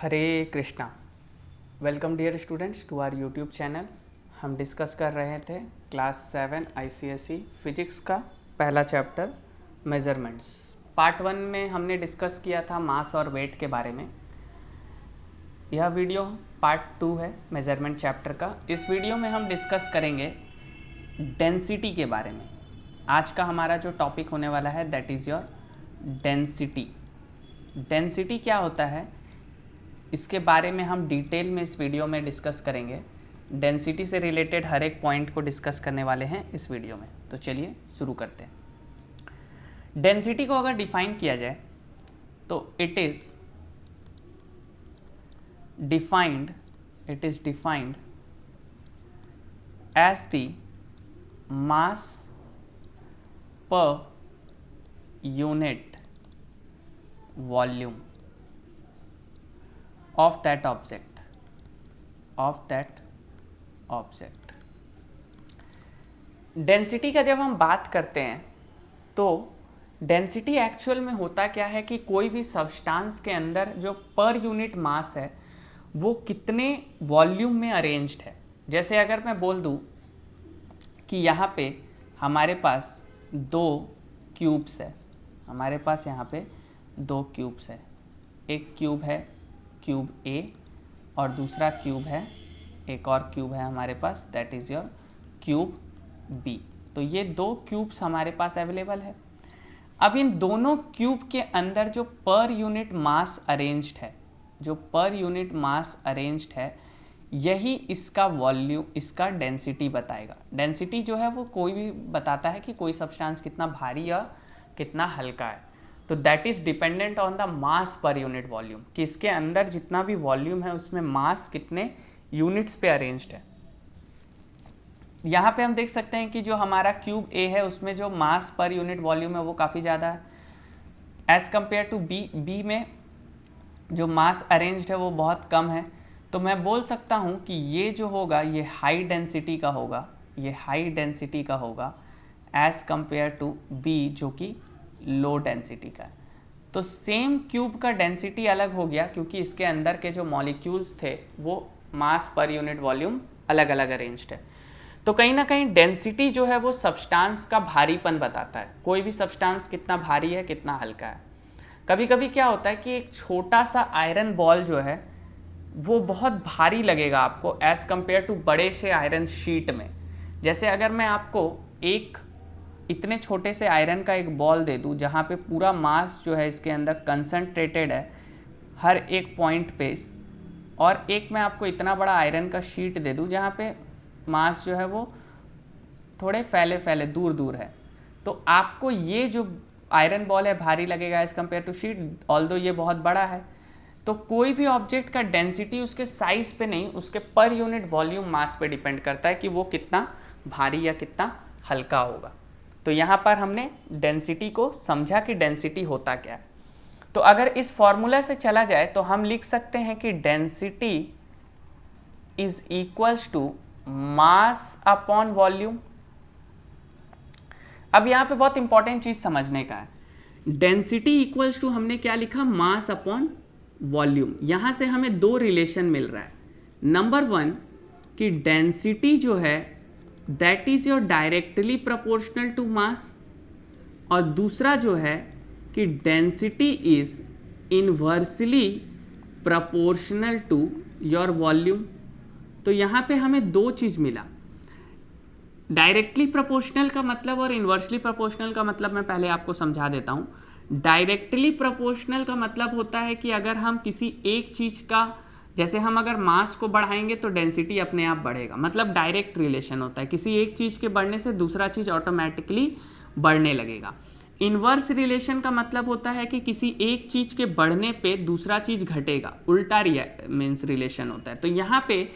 Hare Krishna. Welcome dear students to our YouTube channel. हम discuss कर रहे थे क्लास 7 ICSE फिजिक्स का पहला चैप्टर मेज़रमेंट्स। पार्ट 1 में हमने डिस्कस किया था मास और वेट के बारे में। यह वीडियो पार्ट 2 है मेज़रमेंट चैप्टर का। इस वीडियो में हम डिस्कस करेंगे डेंसिटी के बारे में। आज का हमारा जो टॉपिक होने वाला है that is your density. Density क्या होता है इसके बारे में हम डिटेल में इस वीडियो में डिस्कस करेंगे। डेंसिटी से रिलेटेड हर एक पॉइंट को डिस्कस करने वाले हैं इस वीडियो में। तो चलिए शुरू करते हैं। डेंसिटी को अगर डिफाइन किया जाए तो it is defined as the mass per unit volume of that object। Density का जब हम बात करते हैं तो डेंसिटी एक्चुअल में होता क्या है कि कोई भी सब्सटेंस के अंदर जो पर यूनिट मास है वो कितने वॉल्यूम में अरेंज्ड है। जैसे अगर मैं बोल दूं कि यहाँ पे हमारे पास दो क्यूब्स है, हमारे पास यहाँ पे दो क्यूब्स है, एक क्यूब है क्यूब A और दूसरा क्यूब है, एक और क्यूब है हमारे पास that is your cube B। तो ये दो क्यूब्स हमारे पास अवेलेबल है। अब इन दोनों क्यूब के अंदर जो पर यूनिट मास अरेंज्ड है, यही इसका वॉल्यूम, इसका डेंसिटी बताएगा। डेंसिटी जो है वो कोई भी बताता है कि कोई सब्सटेंस कितना भारी या कितना हल्का है। तो that is dependent on the mass per unit volume, कि इसके अंदर जितना भी वॉल्यूम है उसमें मास कितने यूनिट्स पे अरेंज्ड है। यहाँ पे हम देख सकते हैं कि जो हमारा क्यूब A है उसमें जो मास पर यूनिट वॉल्यूम है वो काफ़ी ज़्यादा है एज़ कम्पेयर टू B में जो मास अरेंज्ड है वो बहुत कम है। तो मैं बोल सकता हूँ कि ये जो होगा ये हाई डेंसिटी का होगा एज़ कम्पेयर टू B जो कि लो डेंसिटी का है। तो सेम क्यूब का डेंसिटी अलग हो गया क्योंकि इसके अंदर के जो मॉलिक्यूल्स थे वो मास पर यूनिट वॉल्यूम अलग अलग अरेंज्ड है। तो कहीं ना कहीं डेंसिटी जो है वो सब्सटेंस का भारीपन बताता है, कोई भी सब्सटेंस कितना भारी है कितना हल्का है। कभी कभी क्या होता है कि एक छोटा सा आयरन बॉल जो है वो बहुत भारी लगेगा आपको एज़ कम्पेयर टू बड़े से आयरन शीट में। जैसे अगर मैं आपको एक इतने छोटे से आयरन का एक बॉल दे दूं जहाँ पे पूरा मास जो है इसके अंदर कंसंट्रेटेड है हर एक पॉइंट पे, और एक मैं आपको इतना बड़ा आयरन का शीट दे दूं जहाँ पे मास जो है वो थोड़े फैले दूर दूर है, तो आपको ये जो आयरन बॉल है भारी लगेगा as compare to sheet, although ये बहुत बड़ा है। तो कोई भी ऑब्जेक्ट का डेंसिटी उसके साइज पे नहीं, उसके पर यूनिट वॉल्यूम मास पे डिपेंड करता है कि वो कितना भारी या कितना हल्का होगा। तो यहाँ पर हमने डेंसिटी को समझा कि डेंसिटी होता क्या है। तो अगर इस फॉर्मूला से चला जाए तो हम लिख सकते हैं कि density is equals to mass upon volume. अब यहाँ पे बहुत इंपॉर्टेंट चीज समझने का है, डेंसिटी इक्वल्स टू हमने क्या लिखा, मास अपॉन वॉल्यूम। यहाँ से हमें दो रिलेशन मिल रहा है। नंबर 1 कि डेंसिटी जो है that is your directly proportional to mass, और दूसरा जो है कि density is inversely proportional to your volume. तो यहाँ पे हमें दो चीज़ मिला, डायरेक्टली प्रोपोर्शनल का मतलब और इनवर्सली प्रोपोर्शनल का मतलब मैं पहले आपको समझा देता हूँ। डायरेक्टली प्रोपोर्शनल का मतलब होता है कि अगर हम किसी एक चीज़ का, जैसे हम अगर मास को बढ़ाएंगे तो डेंसिटी अपने आप बढ़ेगा, मतलब डायरेक्ट रिलेशन होता है, किसी एक चीज़ के बढ़ने से दूसरा चीज़ ऑटोमेटिकली बढ़ने लगेगा। इन्वर्स रिलेशन का मतलब होता है कि किसी एक चीज़ के बढ़ने पे दूसरा चीज़ घटेगा, उल्टा मीन्स रिलेशन होता है। तो यहाँ पे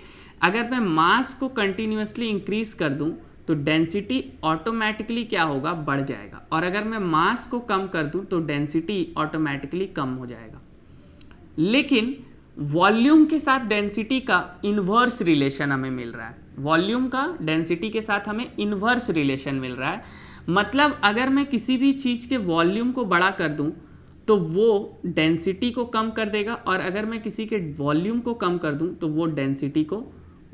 अगर मैं मास को कंटिन्यूसली इंक्रीज कर दूँ तो डेंसिटी ऑटोमेटिकली क्या होगा, बढ़ जाएगा, और अगर मैं मास को कम कर दूँ तो डेंसिटी ऑटोमेटिकली कम हो जाएगा। लेकिन वॉल्यूम के साथ डेंसिटी का इन्वर्स रिलेशन हमें मिल रहा है, वॉल्यूम का डेंसिटी के साथ हमें इन्वर्स रिलेशन मिल रहा है। मतलब अगर मैं किसी भी चीज़ के वॉल्यूम को बड़ा कर दूं तो वो डेंसिटी को कम कर देगा, और अगर मैं किसी के वॉल्यूम को कम कर दूं तो वो डेंसिटी को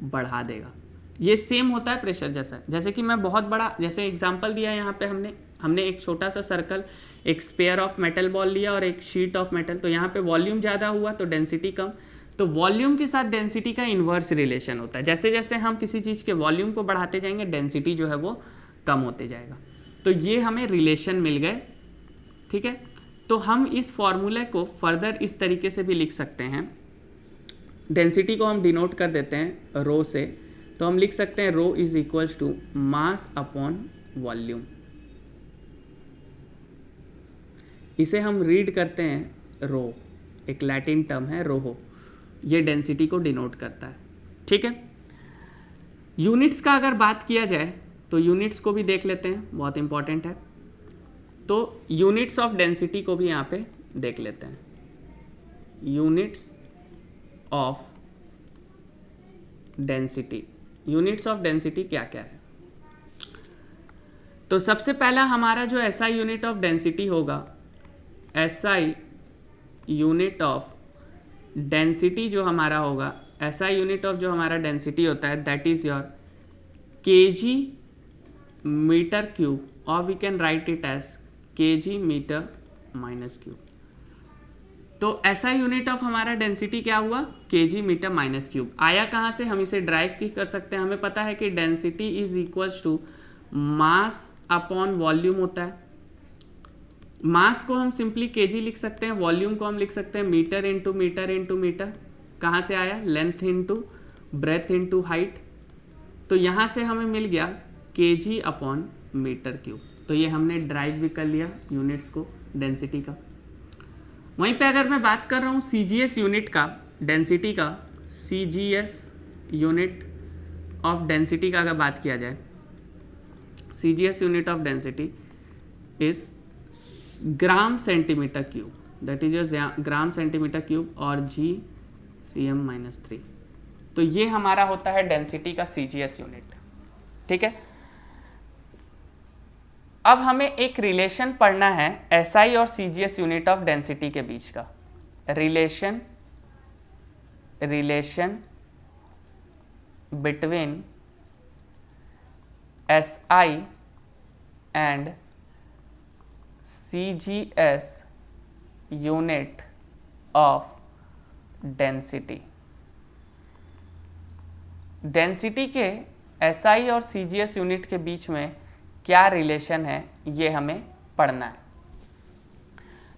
बढ़ा देगा। ये सेम होता है प्रेशर जैसा। जैसे कि मैं बहुत बड़ा, जैसे एग्जांपल दिया यहाँ पे हमने एक छोटा सा सर्कल, एक स्पेयर ऑफ मेटल बॉल लिया और एक शीट ऑफ मेटल, तो यहाँ पे वॉल्यूम ज़्यादा हुआ तो डेंसिटी कम। तो वॉल्यूम के साथ डेंसिटी का इन्वर्स रिलेशन होता है। जैसे जैसे हम किसी चीज़ के वॉल्यूम को बढ़ाते जाएंगे डेंसिटी जो है वो कम होते जाएगा। तो ये हमें रिलेशन मिल गए, ठीक है। तो हम इस फॉर्मूले को फर्दर इस तरीके से भी लिख सकते हैं। डेंसिटी को हम डिनोट कर देते हैं रो से, तो हम लिख सकते हैं rho is equals to mass upon volume. इसे हम रीड करते हैं रो, एक लैटिन टर्म है रोहो, ये डेंसिटी को डिनोट करता है, ठीक है। यूनिट्स का अगर बात किया जाए तो यूनिट्स को भी देख लेते हैं, बहुत इंपॉर्टेंट है। तो यूनिट्स ऑफ डेंसिटी को भी यहाँ पे देख लेते हैं। Units of density, units of density क्या क्या है? तो सबसे पहला हमारा जो एसआई यूनिट ऑफ डेंसिटी होगा, एसआई यूनिट ऑफ डेंसिटी जो हमारा होगा, एसआई यूनिट ऑफ जो हमारा डेंसिटी होता है, that is your KG metre cube, और we can write it as KG metre minus cube. तो एसआई यूनिट ऑफ हमारा डेंसिटी क्या हुआ? KG metre minus cube. आया कहाँ से? हम इसे ड्राइव की कर सकते हैं। हमें पता है कि density is equals to mass upon volume होता है। मास को हम सिंपली केजी लिख सकते हैं, वॉल्यूम को हम लिख सकते हैं metre into metre into metre. कहाँ से आया? Length into breadth into height. तो यहाँ से हमें मिल गया केजी अपॉन मीटर क्यूब। तो ये हमने ड्राइव भी कर लिया यूनिट्स को डेंसिटी का। वहीं पे अगर मैं बात कर रहा हूँ सीजीएस यूनिट का, डेंसिटी का, सीजीएस यूनिट ऑफ डेंसिटी का अगर बात किया जाए, CGS unit of density is gram centimetre cube, that is your gram centimetre cube, और जी CM-3। तो ये हमारा होता है डेंसिटी का सीजीएस यूनिट, ठीक है। अब हमें एक रिलेशन पढ़ना है एसआई और सीजीएस यूनिट ऑफ डेंसिटी के बीच का। Relation between SI and CGS unit of density. Density के SI और CGS यूनिट के बीच में क्या रिलेशन है, ये हमें पढ़ना है।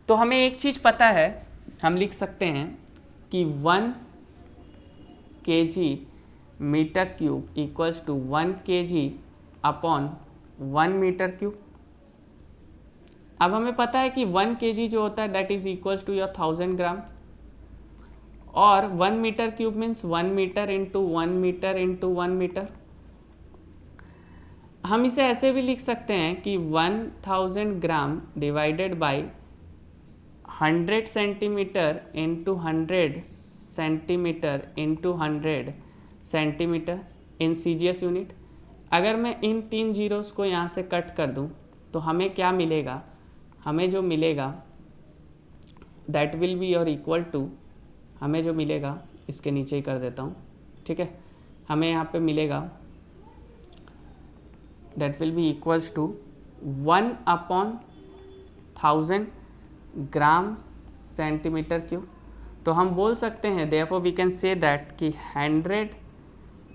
तो हमें एक चीज़ पता है, हम लिख सकते हैं कि 1 kg metre cube equals to 1 kg upon 1 metre cube. अब हमें पता है कि 1 kg जो होता है that is equals to your 1000 gram, और 1 metre cube means 1 metre into 1 metre into 1 metre. हम इसे ऐसे भी लिख सकते हैं कि 1000 gram divided by 100 centimetre into 100 centimetre into 100 centimetre in CGS unit. अगर मैं इन 3 जीरोस को यहाँ से कट कर दूँ तो हमें क्या मिलेगा? हमें जो मिलेगा दैट विल बी और इक्वल टू, हमें जो मिलेगा इसके नीचे ही कर देता हूँ, ठीक है। हमें यहाँ पे मिलेगा that will be equals to 1 upon 1000 gram centimetre cube. तो हम बोल सकते हैं therefore we can say that कि 100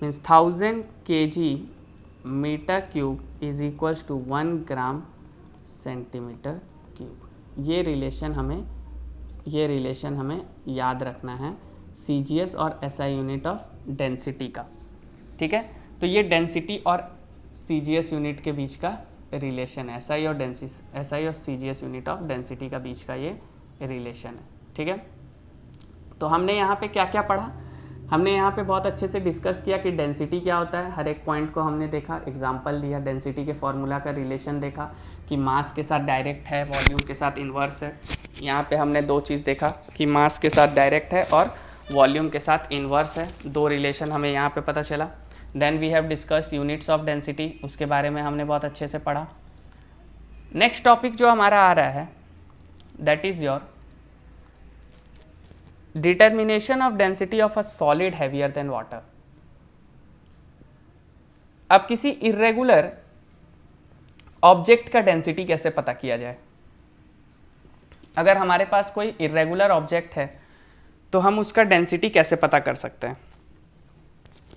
means 1000 kg metre cube is equals to 1 gram centimetre cube. ये रिलेशन हमें याद रखना है CGS और SI यूनिट ऑफ डेंसिटी का, ठीक है। तो ये डेंसिटी और CGS यूनिट के बीच का रिलेशन है, SI और CGS यूनिट ऑफ डेंसिटी का बीच का ये रिलेशन है, ठीक है। तो हमने यहाँ पे क्या क्या पढ़ा? हमने यहाँ पे बहुत अच्छे से डिस्कस किया कि डेंसिटी क्या होता है, हर एक पॉइंट को हमने देखा, एग्जांपल दिया, डेंसिटी के फॉर्मूला का रिलेशन देखा कि मास के साथ डायरेक्ट है, वॉल्यूम के साथ इन्वर्स है। यहाँ पे हमने 2 चीज़ देखा कि मास के साथ डायरेक्ट है और वॉल्यूम के साथ इन्वर्स है, 2 रिलेशन हमें यहाँ पे पता चला। Then we have discuss units of density, उसके बारे में हमने बहुत अच्छे से पढ़ा। नेक्स्ट टॉपिक जो हमारा आ रहा है that is your determination of density of a solid heavier than water. अब किसी इरेगुलर ऑब्जेक्ट का डेंसिटी कैसे पता किया जाए? अगर हमारे पास कोई इरेगुलर ऑब्जेक्ट है तो हम उसका डेंसिटी कैसे पता कर सकते हैं?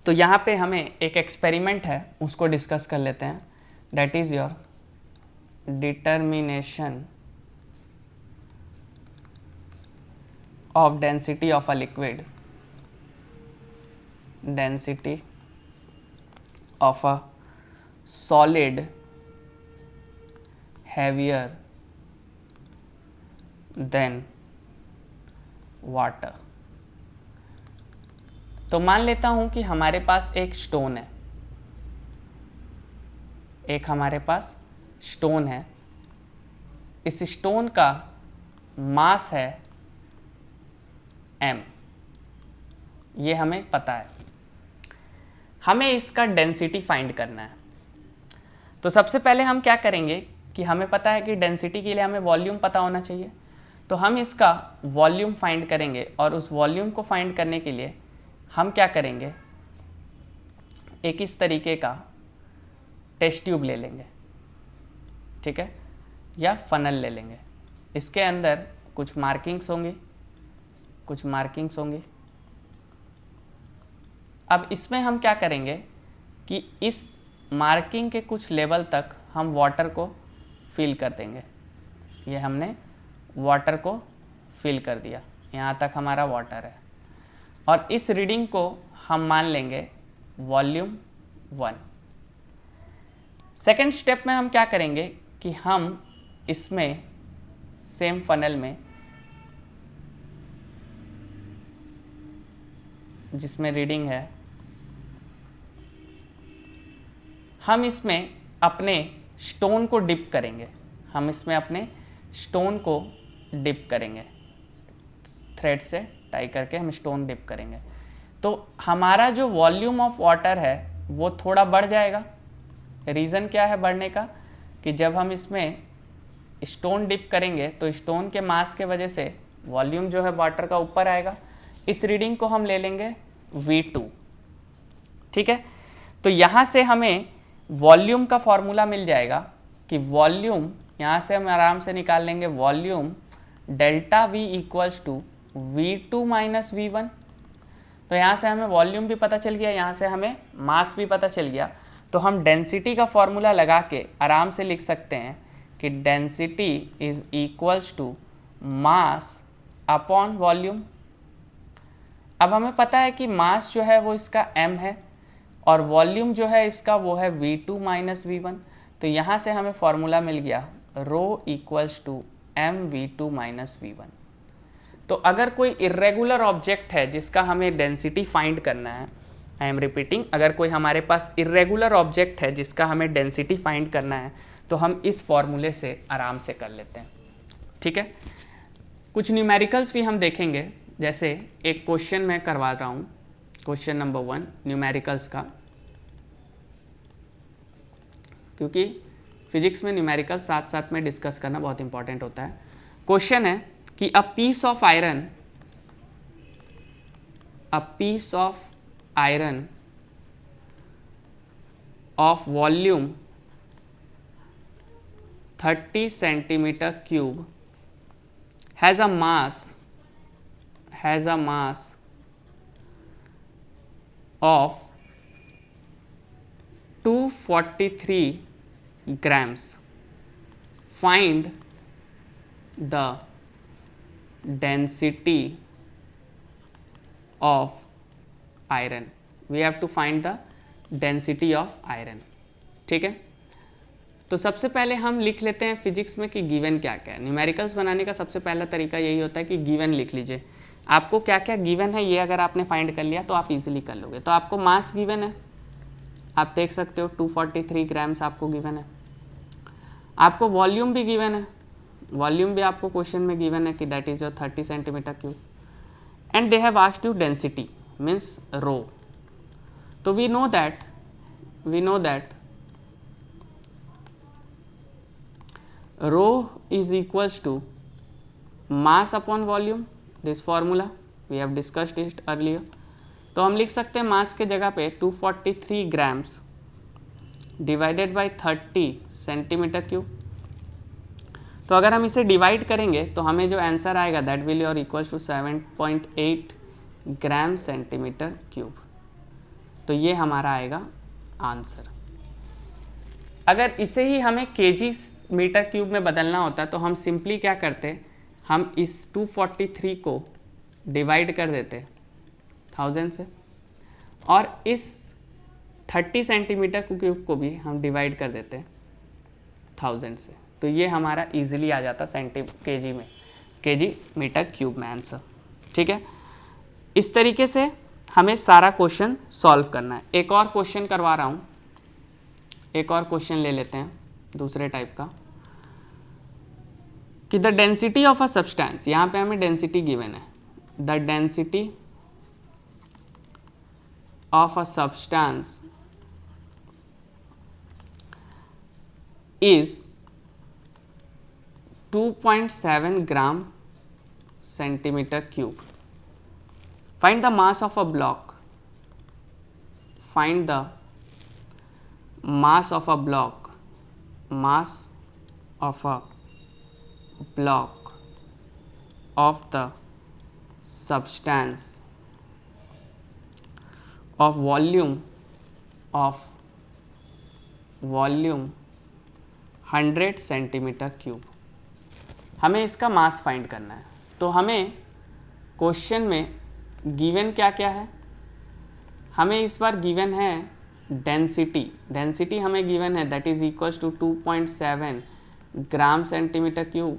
तो यहाँ पे हमें एक एक्सपेरिमेंट है, उसको डिस्कस कर लेते हैं. That is your determination of density of a liquid, density of a solid heavier than water. तो मान लेता हूं कि हमारे पास एक स्टोन है, हमारे पास स्टोन है. इस स्टोन का मास है m, ये हमें पता है. हमें इसका डेंसिटी फाइंड करना है. तो सबसे पहले हम क्या करेंगे कि हमें पता है कि डेंसिटी के लिए हमें वॉल्यूम पता होना चाहिए. तो हम इसका वॉल्यूम फाइंड करेंगे और उस वॉल्यूम को फाइंड करने के लिए हम क्या करेंगे, एक इस तरीके का टेस्ट ट्यूब ले लेंगे, ठीक है, या फनल ले लेंगे. इसके अंदर कुछ मार्किंग्स होंगी. अब इसमें हम क्या करेंगे कि इस मार्किंग के कुछ लेवल तक हम वाटर को फिल कर देंगे. ये हमने वाटर को फिल कर दिया, यहाँ तक हमारा वाटर है. और इस रीडिंग को हम मान लेंगे वॉल्यूम 1. सेकेंड स्टेप में हम क्या करेंगे कि हम इसमें सेम फनल में जिसमें रीडिंग है, हम इसमें अपने स्टोन को डिप करेंगे. थ्रेड से टाई करके हम स्टोन डिप करेंगे. तो हमारा जो वॉल्यूम ऑफ वाटर है वो थोड़ा बढ़ जाएगा. रीज़न क्या है बढ़ने का, कि जब हम इसमें स्टोन डिप करेंगे तो स्टोन के मास के वजह से वॉल्यूम जो है वाटर का ऊपर आएगा. इस रीडिंग को हम ले लेंगे V2, ठीक है. तो यहाँ से हमें वॉल्यूम का फॉर्मूला मिल जाएगा कि वॉल्यूम, यहाँ से हम आराम से निकाल लेंगे volume delta V equals to V2 minus V1. तो यहाँ से हमें वॉल्यूम भी पता चल गया, यहाँ से हमें मास भी पता चल गया. तो हम डेंसिटी का फॉर्मूला लगा के आराम से लिख सकते हैं कि density is equals to mass upon volume. अब हमें पता है कि मास जो है वो इसका m है और वॉल्यूम जो है इसका वो है V2 माइनस V1. तो यहाँ से हमें फॉर्मूला मिल गया रो equals to mv2 minus V1. तो अगर कोई इरेगुलर ऑब्जेक्ट है जिसका हमें डेंसिटी फाइंड करना है, आई एम रिपीटिंग, अगर कोई हमारे पास इरेगुलर ऑब्जेक्ट है जिसका हमें डेंसिटी फाइंड करना है तो हम इस फॉर्मूले से आराम से कर लेते हैं, ठीक है. कुछ न्यूमेरिकल्स भी हम देखेंगे, जैसे एक क्वेश्चन मैं करवा रहा हूँ, क्वेश्चन नंबर 1 न्यूमेरिकल्स का, क्योंकि फिजिक्स में न्यूमेरिकल्स साथ साथ में डिस्कस करना बहुत इंपॉर्टेंट होता है. क्वेश्चन है कि a piece of iron of volume 30 centimetre cube has a mass of 243 grams. Find the density of iron. We have to find the density of iron. ठीक है. तो सबसे पहले हम लिख लेते हैं फिजिक्स में कि गिवन क्या क्या है. न्यूमेरिकल्स बनाने का सबसे पहला तरीका यही होता है कि गिवन लिख लीजिए. आपको क्या क्या गिवन है ये अगर आपने फाइंड कर लिया तो आप इजीली कर लोगे. तो आपको मास गिवन है, आप देख सकते हो 243 ग्राम्स आपको गिवन है. आपको वॉल्यूम भी गिवन है, वॉल्यूम भी आपको क्वेश्चन में गिवन है कि that is your 30 centimetre cube. And they have asked you density means rho. तो we know that rho is equals to mass upon volume, this formula we have discussed it earlier. तो हम लिख सकते हैं मास के जगह पे 243 grams divided by 30 centimetre cube. तो अगर हम इसे डिवाइड करेंगे तो हमें जो आंसर आएगा दैट विल और equals to 7.8 gram centimetre cube. तो ये हमारा आएगा आंसर। अगर इसे ही हमें केजी मीटर क्यूब में बदलना होता तो हम सिंपली क्या करते, हम इस 243 को डिवाइड कर देते 1000 से और इस 30 सेंटीमीटर क्यूब को भी हम डिवाइड कर देते 1000 से। तो ये हमारा इजीली आ जाता केजी में, केजी मीटर क्यूब में आंसर। ठीक है, इस तरीके से हमें सारा क्वेश्चन सॉल्व करना है। एक और क्वेश्चन करवा रहा हूँ, एक और क्वेश्चन ले लेते हैं दूसरे टाइप का कि the density of a substance, यहाँ पे हमें डेंसिटी गिवन है, the density of a substance is 2.7 gram centimeter cube. Find the mass of a block. Find the mass of a block. Mass of a block of the substance of volume 100 centimetre cube. हमें इसका mass find करना है। तो हमें question में given क्या क्या है, हमें इस बार गिवन है डेंसिटी। डेंसिटी हमें गिवन है that is equals to 2.7 gram centimetre cube.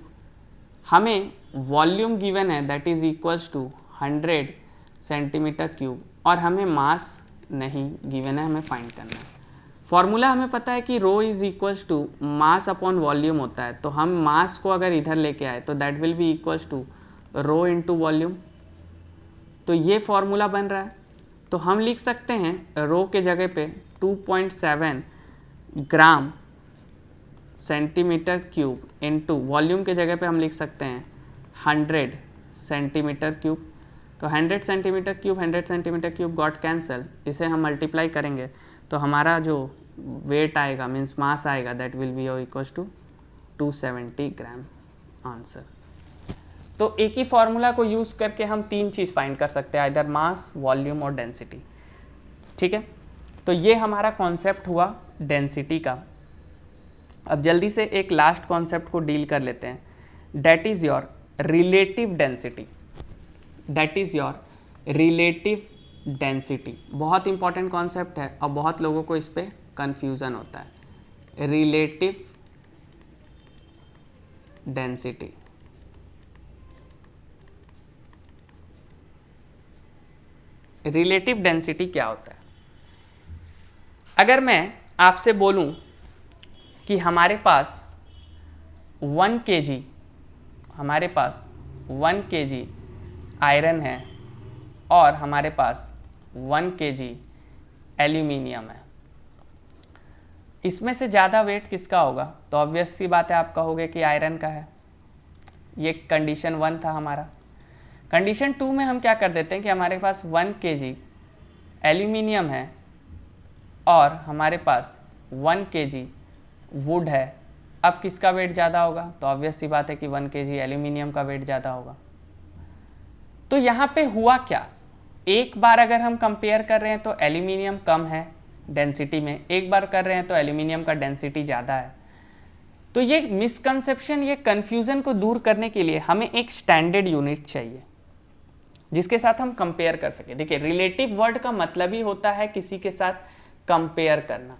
हमें वॉल्यूम गिवन है that is equals to 100 centimetre cube और हमें मास नहीं गिवन है, हमें फाइंड करना है। फॉर्मूला हमें पता है कि rho is equals to mass upon volume होता है। तो हम मास को अगर इधर लेके आए तो that will be equals to rho into volume. तो ये फॉर्मूला बन रहा है। तो हम लिख सकते हैं रो के जगह पे 2.7 gram centimetre cube into volume के जगह पे हम लिख सकते हैं 100 सेंटीमीटर क्यूब। तो 100 सेंटीमीटर क्यूब गॉट कैंसल। इसे हम मल्टीप्लाई करेंगे तो हमारा जो वेट आएगा मीन्स मास आएगा दैट विल बी और इक्वल्स टू 270 ग्राम आंसर। तो एक ही फॉर्मूला को यूज़ करके हम तीन चीज़ फाइंड कर सकते हैं, आइदर मास, वॉल्यूम और डेंसिटी। ठीक है, तो ये हमारा कॉन्सेप्ट हुआ डेंसिटी का। अब जल्दी से एक लास्ट कॉन्सेप्ट को डील कर लेते हैं, that is your relative density. That is your relative density बहुत इंपॉर्टेंट कॉन्सेप्ट है और बहुत लोगों को इस पर कंफ्यूजन होता है। रिलेटिव डेंसिटी, रिलेटिव डेंसिटी क्या होता है? अगर मैं आपसे बोलूं कि हमारे पास 1 kg, हमारे पास 1 kg आयरन है और हमारे पास 1 kg एल्यूमिनियम है, इसमें से ज़्यादा वेट किसका होगा? तो ऑब्वियस सी बात है आप कहोगे कि आयरन का है। ये कंडीशन 1 था हमारा। कंडीशन 2 में हम क्या कर देते हैं कि हमारे पास 1 kg एल्यूमिनियम है और हमारे पास 1 kg वुड है। अब किसका वेट ज़्यादा होगा? तो ऑब्वियस सी बात है कि 1 kg एल्यूमिनियम का वेट ज़्यादा होगा। तो यहाँ पे हुआ क्या, एक बार अगर हम कंपेयर कर रहे हैं तो एल्यूमिनियम कम है डेंसिटी में, एक बार कर रहे हैं तो एल्यूमिनियम का डेंसिटी ज़्यादा है। तो ये मिसकंसेप्शन, ये कन्फ्यूज़न को दूर करने के लिए हमें एक स्टैंडर्ड यूनिट चाहिए जिसके साथ हम कंपेयर कर सके। देखिए, रिलेटिव वर्ड का मतलब ही होता है किसी के साथ कंपेयर करना।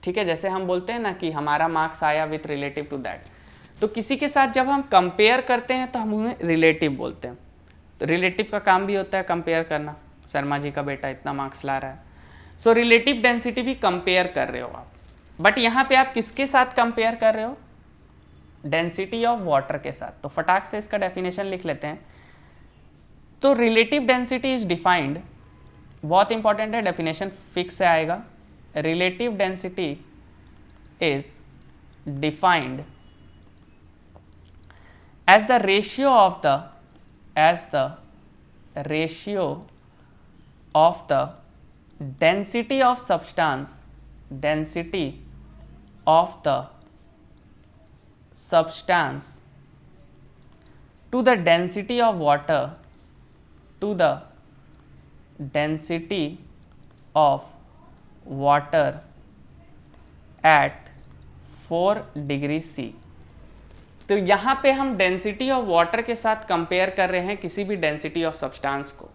ठीक है, जैसे हम बोलते हैं ना कि हमारा मार्क्स आया विथ रिलेटिव टू दैट, तो किसी के साथ जब हम कंपेयर करते हैं तो हम उन्हें रिलेटिव बोलते हैं। तो रिलेटिव का काम भी होता है कंपेयर करना। शर्मा जी का बेटा इतना मार्क्स ला रहा है, सो रिलेटिव डेंसिटी भी कंपेयर कर रहे हो आप। बट यहाँ पे आप किसके साथ कंपेयर कर रहे हो? डेंसिटी ऑफ वाटर के साथ। तो फटाक से इसका डेफिनेशन लिख लेते हैं। तो रिलेटिव डेंसिटी इज डिफाइंड, बहुत इंपॉर्टेंट है, डेफिनेशन फिक्स से आएगा। Relative density is defined as the ratio of the density of substance to the density of water at 4 degree C। तो यहाँ पे हम डेंसिटी ऑफ वाटर के साथ कंपेयर कर रहे हैं किसी भी डेंसिटी ऑफ सब्सटेंस को।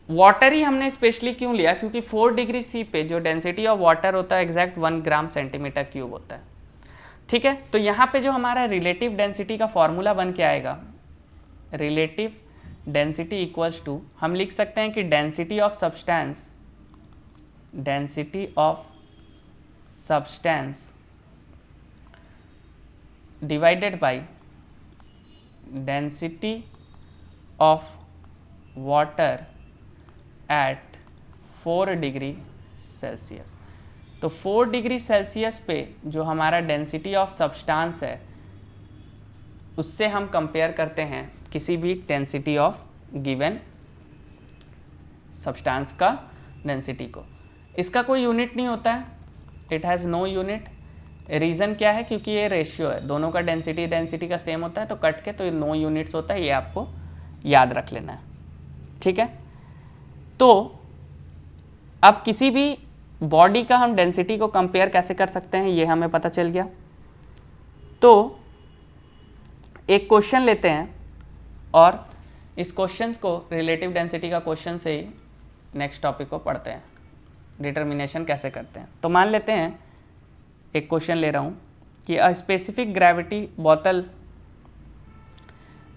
वाटर ही हमने स्पेशली क्यों लिया, क्योंकि 4 डिग्री C पे जो डेंसिटी ऑफ वाटर होता है एग्जैक्ट 1 ग्राम सेंटीमीटर क्यूब होता है। ठीक है, तो यहाँ पे जो हमारा रिलेटिव डेंसिटी का फॉर्मूला बन के आएगा, रिलेटिव डेंसिटी इक्वल्स टू, हम लिख सकते हैं कि density of substance divided by density of water at 4 degree Celsius. तो 4 डिग्री सेल्सियस पे जो हमारा डेंसिटी ऑफ सब्सटेंस है उससे हम कंपेयर करते हैं किसी भी डेंसिटी ऑफ गिवन सब्सटेंस का डेंसिटी को। इसका कोई यूनिट नहीं होता है, it has no unit. Reason क्या है, क्योंकि ये रेशियो है, दोनों का डेंसिटी का सेम होता है, तो कट के तो ये नो यूनिट्स होता है, ये आपको याद रख लेना है। ठीक है, तो अब किसी भी बॉडी का हम डेंसिटी को कंपेयर कैसे कर सकते हैं ये हमें पता चल गया। तो एक क्वेश्चन लेते हैं और इस क्वेश्चन को, रिलेटिव डेंसिटी का क्वेश्चन से ही नेक्स्ट टॉपिक को पढ़ते हैं, डिटर्मिनेशन कैसे करते हैं। तो मान लेते हैं एक क्वेश्चन ले रहा हूँ कि अ स्पेसिफिक ग्रेविटी बॉटल,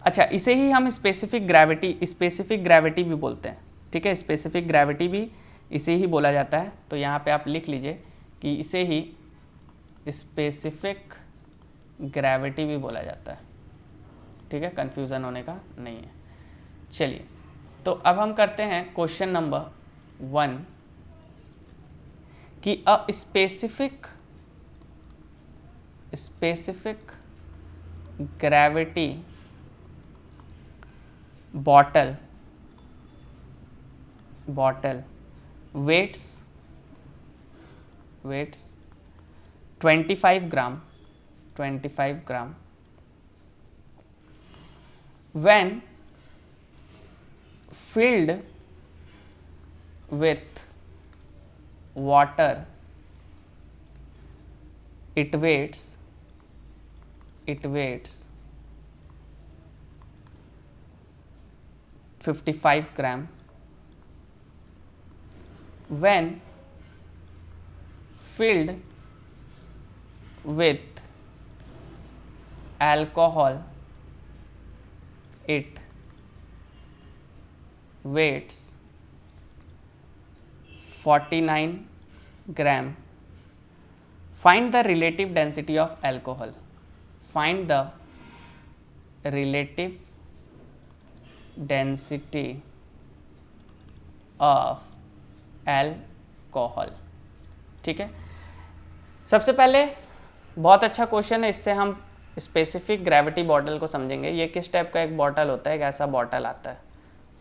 अच्छा इसे ही हम स्पेसिफिक ग्रेविटी भी बोलते हैं। ठीक है, स्पेसिफिक ग्रेविटी भी इसे ही बोला जाता है। तो यहाँ पे आप लिख लीजिए कि इसे ही स्पेसिफिक ग्रेविटी भी बोला जाता है। ठीक है, कन्फ्यूज़न होने का नहीं है। चलिए, तो अब हम करते हैं क्वेश्चन नंबर 1 कि a specific gravity bottle weights 25 gram when filled with water it weighs 55 gram when filled with alcohol it weighs 49 gram. Find the relative density of alcohol. Find the relative density of alcohol. ठीक है, सबसे पहले बहुत अच्छा question है, इससे हम specific gravity bottle को समझेंगे। ये किस टाइप का एक बॉटल होता है, एक ऐसा बॉटल आता है।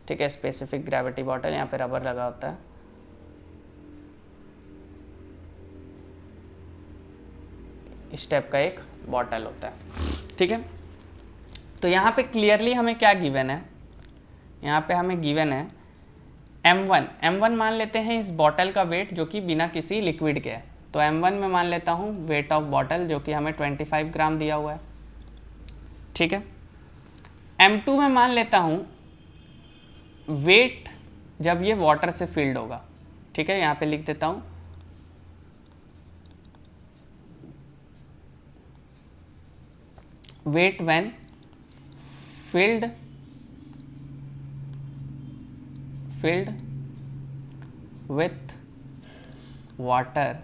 ठीक है, स्पेसिफिक ग्रेविटी बॉटल, यहाँ पे रबर लगा होता है। इस टाइप का एक बॉटल होता है। ठीक है, तो यहाँ पे क्लियरली हमें क्या गिवन है, यहाँ पे हमें गिवन है m1 मान लेते हैं इस बॉटल का वेट जो कि बिना किसी लिक्विड के है। तो m1 में मान लेता हूँ वेट ऑफ बॉटल जो कि हमें 25 ग्राम दिया हुआ है। ठीक है, m2 में मान लेता हूँ वेट जब ये वाटर से फिल्ड होगा। ठीक है, यहाँ पे लिख देता हूँ weight when filled with water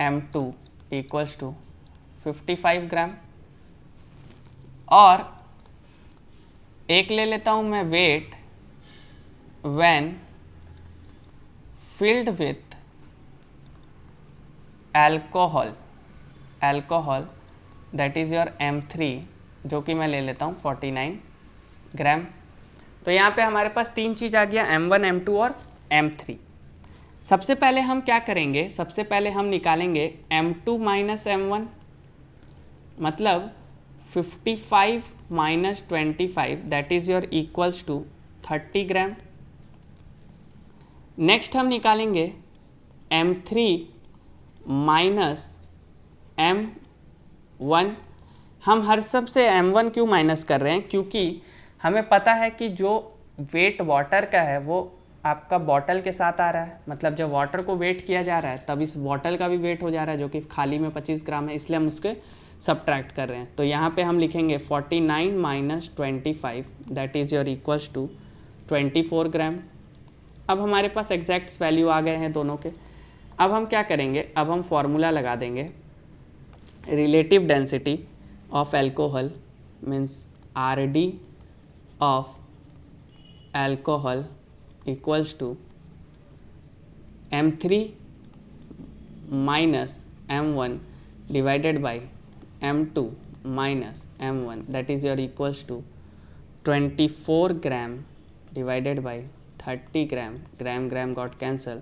m2 equals to 55 gram. और एक ले लेता हूँ मैं weight when filled with alcohol that is your m3 जो कि मैं ले लेता हूँ 49 ग्राम। तो यहाँ पे हमारे पास तीन चीज़ आ गया, M1, M2 और M3। सबसे पहले हम क्या करेंगे, सबसे पहले हम निकालेंगे M2 माइनस M1, मतलब 55 minus 25 that is your equals to 30 gram. Next हम निकालेंगे M3 माइनस M1। हम हर सब से M1 क्यों माइनस कर रहे हैं, क्योंकि हमें पता है कि जो वेट वाटर का है वो आपका बॉटल के साथ आ रहा है, मतलब जब वाटर को वेट किया जा रहा है तब इस बॉटल का भी वेट हो जा रहा है जो कि खाली में 25 ग्राम है, इसलिए हम उसके सब्ट्रैक्ट कर रहे हैं। तो यहाँ पे हम लिखेंगे 49 minus 25 that is your equals to 24 gram. अब हमारे पास एग्जैक्ट वैल्यू आ गए हैं दोनों के। अब हम क्या करेंगे, अब हम फॉर्मूला लगा देंगे, relative density of alcohol means RD of alcohol equals to M3 minus M1 divided by M2 minus M1 that is your equals to 24 gram divided by 30 gram, gram gram got cancel,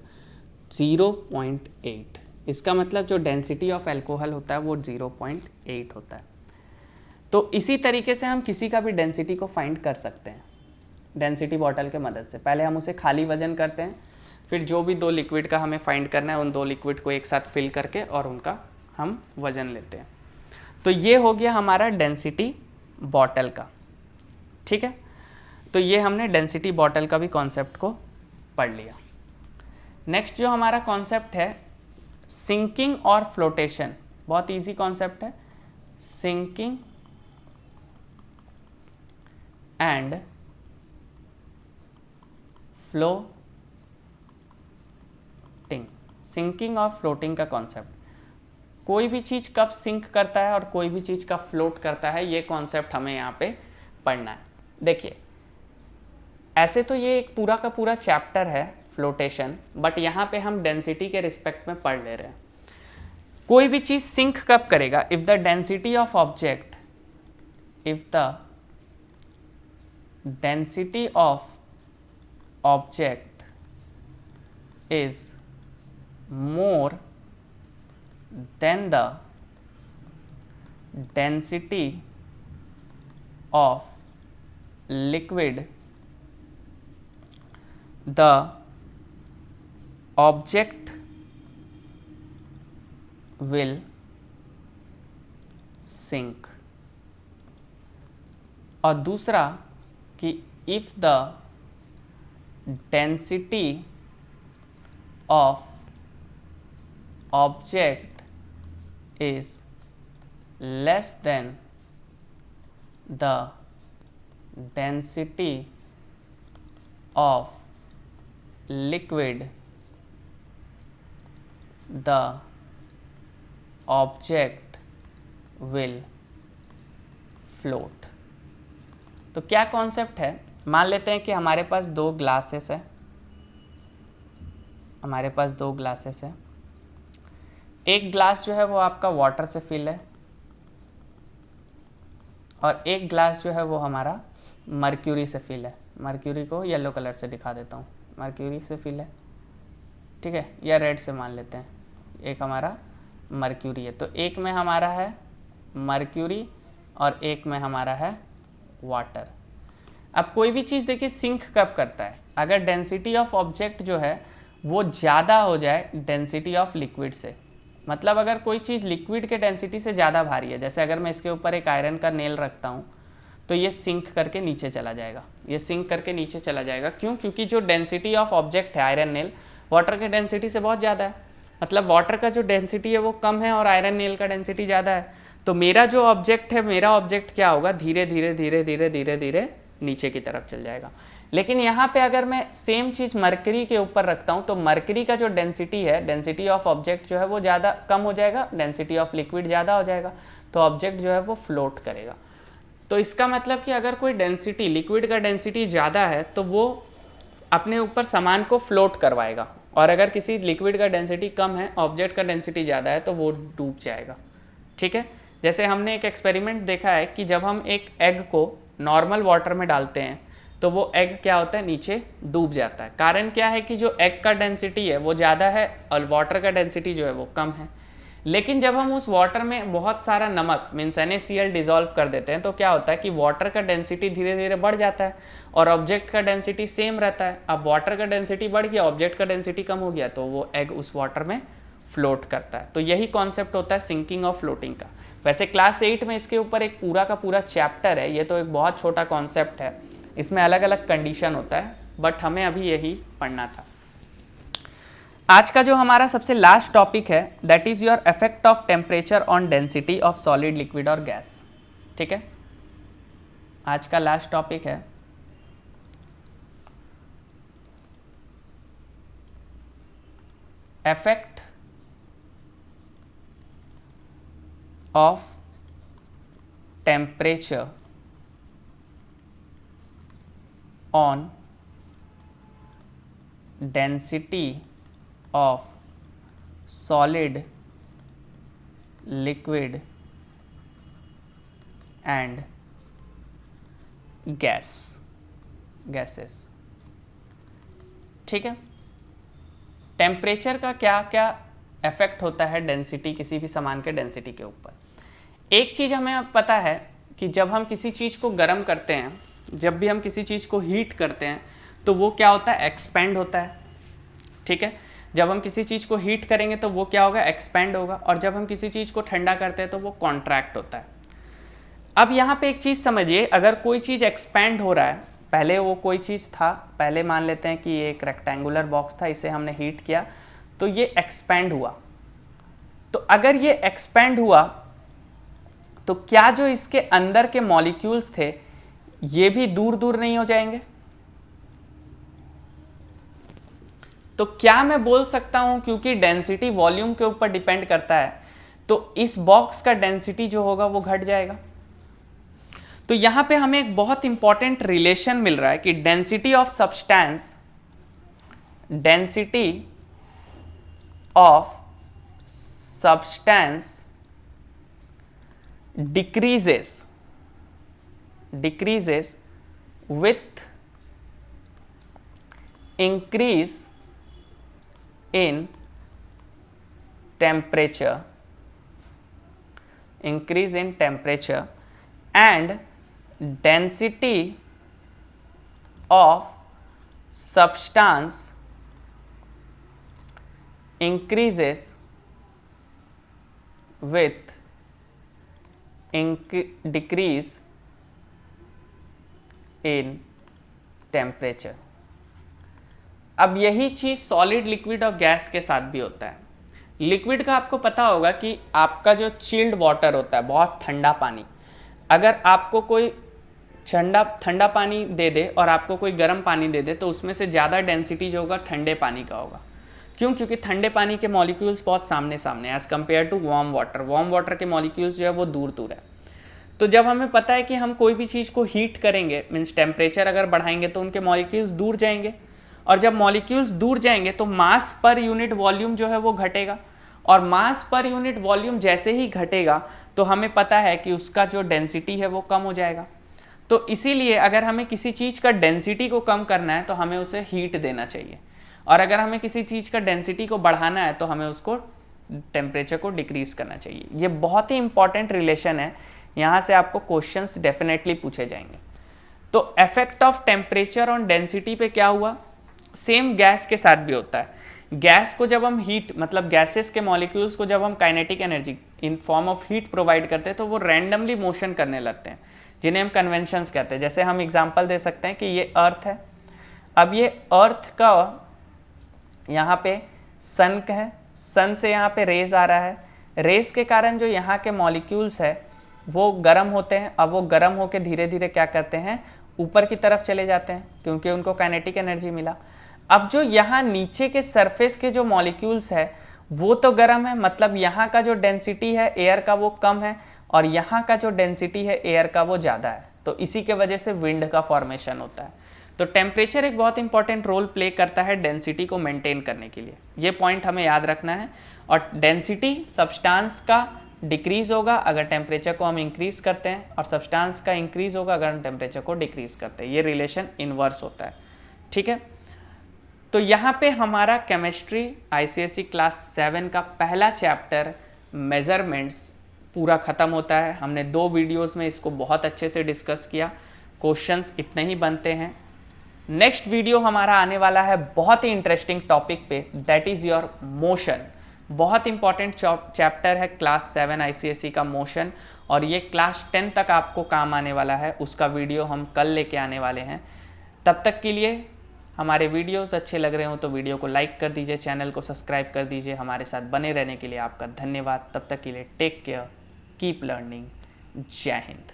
0.8। इसका मतलब जो density of alcohol होता है वो 0.8 होता है। तो इसी तरीके से हम किसी का भी डेंसिटी को फाइंड कर सकते हैं डेंसिटी बॉटल के मदद से। पहले हम उसे खाली वजन करते हैं, फिर जो भी दो लिक्विड का हमें फाइंड करना है उन दो लिक्विड को एक साथ फिल करके और उनका हम वजन लेते हैं। तो ये हो गया हमारा डेंसिटी बॉटल का, ठीक है। तो ये हमने डेंसिटी बॉटल का भी कॉन्सेप्ट को पढ़ लिया। नेक्स्ट जो हमारा कॉन्सेप्ट है सिंकिंग और फ्लोटेशन, बहुत इजी कॉन्सेप्ट है। सिंकिंग एंड फ्लोटिंग, सिंकिंग और फ्लोटिंग का कॉन्सेप्ट। कोई भी चीज़ कब सिंक करता है और कोई भी चीज़ कब फ्लोट करता है, ये कॉन्सेप्ट हमें यहाँ पे पढ़ना है। देखिए ऐसे तो ये एक पूरा का पूरा चैप्टर है फ्लोटेशन, बट यहाँ पे हम डेंसिटी के रिस्पेक्ट में पढ़ ले रहे हैं। कोई भी चीज़ सिंक कब करेगा, if the density of object, if the density of object is more than the density of liquid, the object will sink। और दूसरा कि if the density of object is less than the density of liquid, the object will float। तो क्या concept है, मान लेते हैं कि हमारे पास दो ग्लासेस है, हमारे पास दो ग्लासेस है। एक ग्लास जो है वो आपका वाटर से फिल है और एक ग्लास जो है वो हमारा मर्क्यूरी से फिल है। मर्क्यूरी को येलो कलर से दिखा देता हूँ, मर्क्यूरी से फिल है, ठीक है, या रेड से मान लेते हैं। एक हमारा मर्क्यूरी है, तो एक में हमारा है मर्क्यूरी और एक में हमारा है वाटर। अब कोई भी चीज़ देखिए सिंक कब करता है, अगर डेंसिटी ऑफ ऑब्जेक्ट जो है वो ज़्यादा हो जाए डेंसिटी ऑफ लिक्विड से। मतलब अगर कोई चीज़ लिक्विड के डेंसिटी से ज़्यादा भारी है, जैसे अगर मैं इसके ऊपर एक आयरन का नेल रखता हूँ तो ये सिंक करके नीचे चला जाएगा, ये सिंक करके नीचे चला जाएगा। क्यों? क्योंकि जो डेंसिटी ऑफ ऑब्जेक्ट है आयरन नेल वाटर के डेंसिटी से बहुत ज़्यादा है। मतलब वाटर का जो डेंसिटी है वो कम है और आयरन नेल का डेंसिटी ज़्यादा है। तो मेरा जो ऑब्जेक्ट है, मेरा ऑब्जेक्ट क्या होगा, धीरे धीरे धीरे धीरे धीरे धीरे नीचे की तरफ चल जाएगा। लेकिन यहाँ पे अगर मैं सेम चीज़ मरकरी के ऊपर रखता हूँ तो मरकरी का जो डेंसिटी है, डेंसिटी ऑफ ऑब्जेक्ट जो है वो ज़्यादा कम हो जाएगा, डेंसिटी ऑफ लिक्विड ज़्यादा हो जाएगा, तो ऑब्जेक्ट जो है वो फ्लोट करेगा। तो इसका मतलब कि अगर कोई डेंसिटी, लिक्विड का डेंसिटी ज़्यादा है तो वो अपने ऊपर सामान को फ्लोट करवाएगा, और अगर किसी लिक्विड का डेंसिटी कम है, ऑब्जेक्ट का डेंसिटी ज़्यादा है, तो वो डूब जाएगा। ठीक है, जैसे हमने एक एक्सपेरिमेंट देखा है कि जब हम एक एग को नॉर्मल वाटर में डालते हैं तो वो एग क्या होता है, नीचे डूब जाता है। कारण क्या है कि जो एग का डेंसिटी है वो ज़्यादा है और वाटर का डेंसिटी जो है वो कम है। लेकिन जब हम उस वाटर में बहुत सारा नमक मीन्स NaCl डिजॉल्व कर देते हैं तो क्या होता है कि वाटर का डेंसिटी धीरे धीरे बढ़ जाता है और ऑब्जेक्ट का डेंसिटी सेम रहता है। अब वाटर का डेंसिटी बढ़ गया, ऑब्जेक्ट का डेंसिटी कम हो गया, तो वो एग उस वाटर में फ्लोट करता है। तो यही कॉन्सेप्ट होता है सिंकिंग और फ्लोटिंग का। वैसे क्लास 8 में इसके ऊपर एक पूरा का पूरा चैप्टर है, ये तो एक बहुत छोटा कॉन्सेप्ट है, इसमें अलग अलग कंडीशन होता है, बट हमें अभी यही पढ़ना था। आज का जो हमारा सबसे लास्ट टॉपिक है that is your effect of temperature on density of solid, liquid और गैस। ठीक है, आज का लास्ट टॉपिक है effect of temperature on density of solid, liquid and gases। ठीक है, टेम्परेचर का क्या क्या इफेक्ट होता है डेंसिटी, किसी भी सामान के डेंसिटी के ऊपर। एक चीज़ हमें अब पता है कि जब हम किसी चीज़ को गर्म करते हैं, जब भी हम किसी चीज़ को हीट करते हैं तो वो क्या होता है, एक्सपेंड होता है। ठीक है, जब हम किसी चीज़ को हीट करेंगे तो वो क्या होगा, एक्सपेंड होगा, और जब हम किसी चीज़ को ठंडा करते हैं तो वो कॉन्ट्रैक्ट होता है। अब यहाँ पे एक चीज़ समझिए, अगर कोई चीज़ एक्सपेंड हो रहा है, पहले वो कोई चीज़ था, पहले मान लेते हैं कि ये एक रेक्टेंगुलर बॉक्स था, इसे हमने हीट किया तो ये एक्सपेंड हुआ। तो अगर ये एक्सपेंड हुआ तो क्या जो इसके अंदर के मॉलिक्यूल्स थे ये भी दूर दूर नहीं हो जाएंगे? तो क्या मैं बोल सकता हूं क्योंकि डेंसिटी वॉल्यूम के ऊपर डिपेंड करता है तो इस बॉक्स का डेंसिटी जो होगा वो घट जाएगा। तो यहां पे हमें एक बहुत इंपॉर्टेंट रिलेशन मिल रहा है कि density of substance, density of substance decreases with increase in temperature, and density of substance increases with decrease in temperature। अब यही चीज सॉलिड, लिक्विड और गैस के साथ भी होता है। लिक्विड का आपको पता होगा कि आपका जो चिल्ड वाटर होता है, बहुत ठंडा पानी, अगर आपको कोई ठंडा पानी दे दे और आपको कोई गर्म पानी दे दे तो उसमें से ज़्यादा डेंसिटी जो होगा ठंडे पानी का होगा। क्यों? क्योंकि ठंडे पानी के मॉलिक्यूल्स बहुत सामने सामने as compare to warm water. Warm water के मॉलिक्यूल्स जो है वो दूर दूर है। तो जब हमें पता है कि हम कोई भी चीज़ को हीट करेंगे, मीन्स टेम्परेचर अगर बढ़ाएंगे तो उनके मॉलिक्यूल्स दूर जाएंगे, और जब मॉलिक्यूल्स दूर जाएंगे तो मास पर यूनिट वॉल्यूम जो है वो घटेगा, और मास पर यूनिट वॉल्यूम जैसे ही घटेगा तो हमें पता है कि उसका जो डेंसिटी है वो कम हो जाएगा। तो इसीलिए अगर हमें किसी चीज़ का डेंसिटी को कम करना है तो हमें उसे हीट देना चाहिए, और अगर हमें किसी चीज़ का डेंसिटी को बढ़ाना है तो हमें उसको टेम्परेचर को डिक्रीज करना चाहिए। ये बहुत ही इंपॉर्टेंट रिलेशन है, यहाँ से आपको क्वेश्चंस डेफिनेटली पूछे जाएंगे। तो effect of temperature on density पे क्या हुआ, सेम गैस के साथ भी होता है। गैस को जब हम हीट, मतलब गैसेस के मॉलिक्यूल्स को जब हम kinetic energy in form of heat provide करते हैं तो वो रैंडमली मोशन करने लगते हैं, जिन्हें हम कन्वेंशंस कहते हैं। जैसे हम एग्जांपल दे सकते हैं कि ये अर्थ है, अब ये अर्थ का यहाँ पे सन है, सन से यहाँ पे रेज आ रहा है, रेज के कारण जो यहाँ के मॉलिक्यूल्स है वो गर्म होते हैं। अब वो गर्म होकर धीरे धीरे क्या करते हैं, ऊपर की तरफ चले जाते हैं क्योंकि उनको काइनेटिक एनर्जी मिला। अब जो यहाँ नीचे के सरफेस के जो मॉलिक्यूल्स है वो तो गर्म है, मतलब यहाँ का जो डेंसिटी है एयर का वो कम है, और यहाँ का जो डेंसिटी है एयर का वो ज़्यादा है। तो इसी के वजह से विंड का फॉर्मेशन होता है। तो टेम्परेचर एक बहुत इंपॉर्टेंट रोल प्ले करता है डेंसिटी को मेंटेन करने के लिए, ये पॉइंट हमें याद रखना है। और डेंसिटी सब्सटेंस का डिक्रीज़ होगा अगर टेम्परेचर को हम इंक्रीज़ करते हैं, और सब्सटेंस का इंक्रीज़ होगा अगर हम टेम्परेचर को डिक्रीज़ करते हैं। ये रिलेशन इन्वर्स होता है, ठीक है। तो यहाँ पे हमारा केमिस्ट्री ICSE क्लास 7 का पहला चैप्टर मेजरमेंट्स पूरा ख़त्म होता है। हमने 2 वीडियोस में इसको बहुत अच्छे से डिस्कस किया। क्वेश्चंस इतने ही बनते हैं। नेक्स्ट वीडियो हमारा आने वाला है बहुत ही इंटरेस्टिंग टॉपिक पे, दैट इज़ योर मोशन। बहुत इंपॉर्टेंट चैप्टर है क्लास 7 ICSE का मोशन, और ये क्लास 10 तक आपको काम आने वाला है। उसका वीडियो हम कल लेके आने वाले हैं। तब तक के लिए हमारे वीडियोस अच्छे लग रहे हो तो वीडियो को लाइक कर दीजिए, चैनल को सब्सक्राइब कर दीजिए। हमारे साथ बने रहने के लिए आपका धन्यवाद। तब तक के लिए टेक केयर, कीप लर्निंग। जय हिंद।